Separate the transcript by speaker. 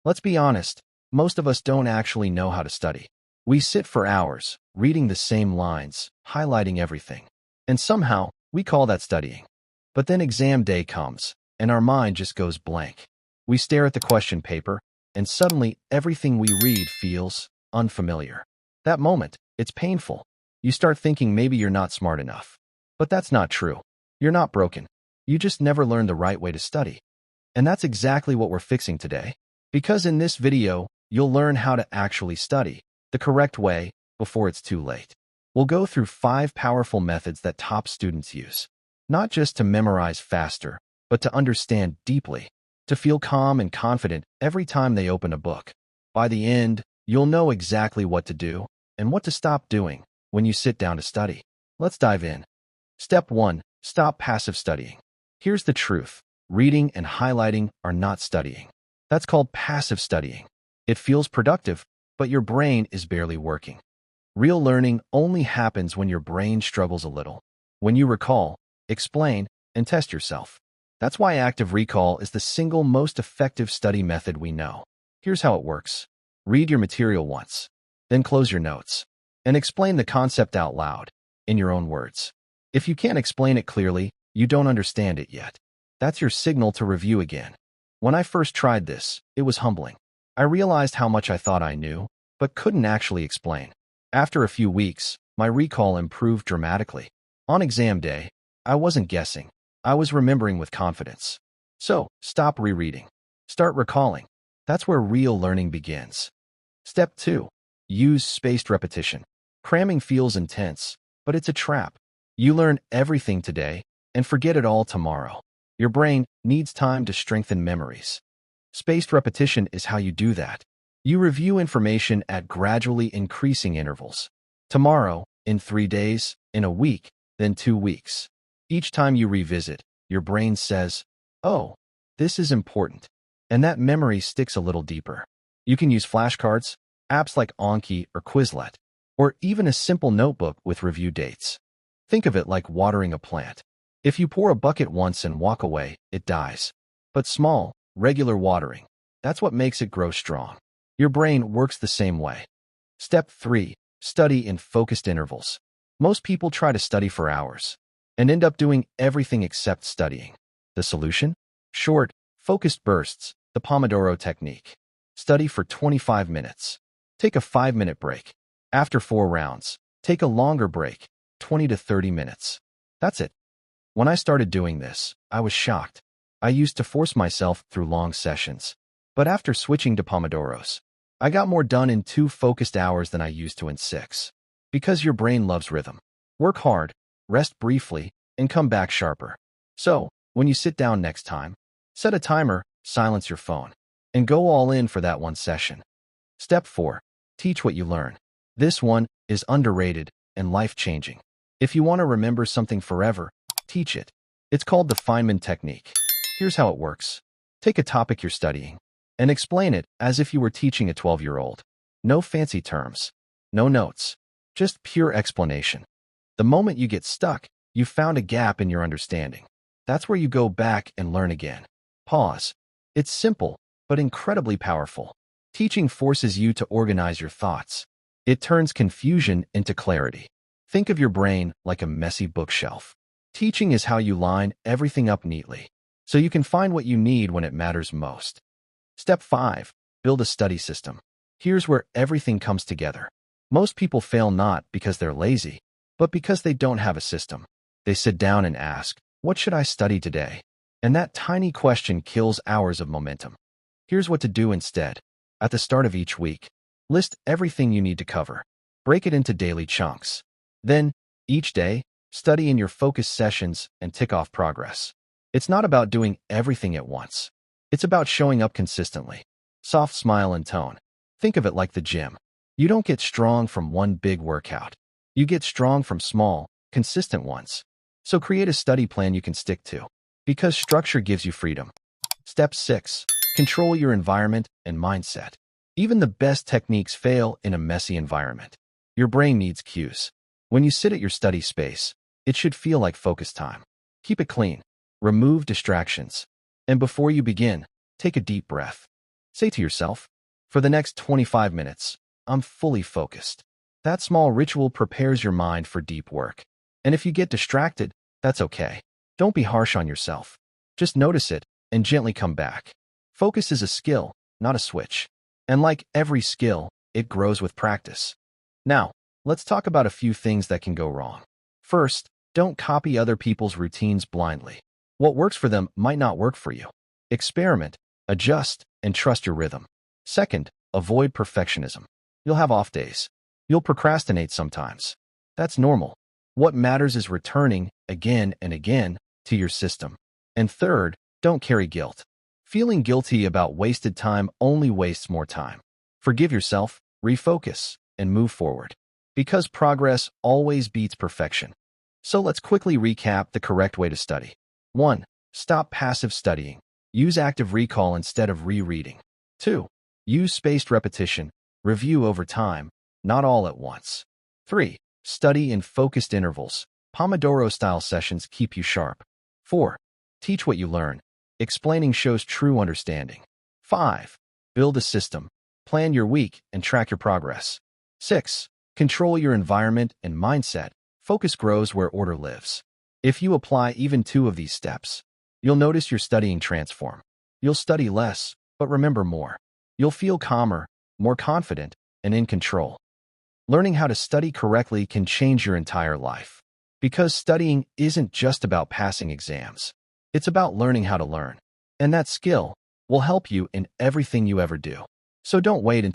Speaker 1: Let's be honest, most of us don't actually know how to study. We sit for hours, reading the same lines, highlighting everything. And somehow, we call that studying. But then exam day comes, and our mind just goes blank. We stare at the question paper, and suddenly everything we read feels unfamiliar. That moment, it's painful. You start thinking maybe you're not smart enough. But that's not true. You're not broken. You just never learned the right way to study. And that's exactly what we're fixing today. Because in this video, you'll learn how to actually study the correct way before it's too late. We'll go through 5 powerful methods that top students use, not just to memorize faster, but to understand deeply, to feel calm and confident every time they open a book. By the end, you'll know exactly what to do and what to stop doing when you sit down to study. Let's dive in. Step 1. Stop passive studying. Here's the truth. Reading and highlighting are not studying. That's called passive studying. It feels productive, but your brain is barely working. Real learning only happens when your brain struggles a little. When you recall, explain, and test yourself. That's why active recall is the single most effective study method we know. Here's how it works. Read your material once, then close your notes, and explain the concept out loud, in your own words. If you can't explain it clearly, you don't understand it yet. That's your signal to review again. When I first tried this, it was humbling. I realized how much I thought I knew, but couldn't actually explain. After a few weeks, my recall improved dramatically. On exam day, I wasn't guessing. I was remembering with confidence. So, stop rereading. Start recalling. That's where real learning begins. Step 2. Use spaced repetition. Cramming feels intense, but it's a trap. You learn everything today and forget it all tomorrow. Your brain needs time to strengthen memories. Spaced repetition is how you do that. You review information at gradually increasing intervals. Tomorrow, in 3 days, in a week, then 2 weeks. Each time you revisit, your brain says, "Oh, this is important." And that memory sticks a little deeper. You can use flashcards, apps like Anki or Quizlet, or even a simple notebook with review dates. Think of it like watering a plant. If you pour a bucket once and walk away, it dies. But small, regular watering, that's what makes it grow strong. Your brain works the same way. Step 3. Study in focused intervals. Most people try to study for hours and end up doing everything except studying. The solution? Short, focused bursts, the Pomodoro technique. Study for 25 minutes. Take a 5-minute break. After 4 rounds, take a longer break, 20 to 30 minutes. That's it. When I started doing this, I was shocked. I used to force myself through long sessions. But after switching to Pomodoros, I got more done in 2 focused hours than I used to in 6. Because your brain loves rhythm. Work hard, rest briefly, and come back sharper. So, when you sit down next time, set a timer, silence your phone, and go all in for that one session. Step 4. Teach what you learn. This one is underrated and life-changing. If you want to remember something forever, teach it. It's called the Feynman technique. Here's how it works. Take a topic you're studying and explain it as if you were teaching a 12-year-old. No fancy terms, no notes, just pure explanation. The moment you get stuck, you found a gap in your understanding. That's where you go back and learn again. Pause. It's simple, but incredibly powerful. Teaching forces you to organize your thoughts. It turns confusion into clarity. Think of your brain like a messy bookshelf. Teaching is how you line everything up neatly, so you can find what you need when it matters most. Step 5. Build a study system. Here's where everything comes together. Most people fail not because they're lazy, but because they don't have a system. They sit down and ask, "What should I study today?" And that tiny question kills hours of momentum. Here's what to do instead. At the start of each week, list everything you need to cover. Break it into daily chunks. Then, each day, study in your focus sessions and tick off progress. It's not about doing everything at once. It's about showing up consistently. Soft smile and tone. Think of it like the gym. You don't get strong from one big workout. You get strong from small, consistent ones. So create a study plan you can stick to, because structure gives you freedom. Step 6. Control your environment and mindset. Even the best techniques fail in a messy environment. Your brain needs cues. When you sit at your study space, it should feel like focus time. Keep it clean. Remove distractions. And before you begin, take a deep breath. Say to yourself, for the next 25 minutes, I'm fully focused. That small ritual prepares your mind for deep work. And if you get distracted, that's okay. Don't be harsh on yourself. Just notice it and gently come back. Focus is a skill, not a switch. And like every skill, it grows with practice. Now, let's talk about a few things that can go wrong. First, don't copy other people's routines blindly. What works for them might not work for you. Experiment, adjust, and trust your rhythm. Second, avoid perfectionism. You'll have off days. You'll procrastinate sometimes. That's normal. What matters is returning again and again to your system. And third, don't carry guilt. Feeling guilty about wasted time only wastes more time. Forgive yourself, refocus, and move forward. Because progress always beats perfection. So let's quickly recap the correct way to study. 1. Stop passive studying. Use active recall instead of rereading. 2. Use spaced repetition. Review over time, not all at once. 3. Study in focused intervals. Pomodoro-style sessions keep you sharp. 4. Teach what you learn. Explaining shows true understanding. 5. Build a system. Plan your week and track your progress. 6. Control your environment and mindset. Focus grows where order lives. If you apply even 2 of these steps, you'll notice your studying transform. You'll study less, but remember more. You'll feel calmer, more confident, and in control. Learning how to study correctly can change your entire life. Because studying isn't just about passing exams. It's about learning how to learn. And that skill will help you in everything you ever do. So don't wait until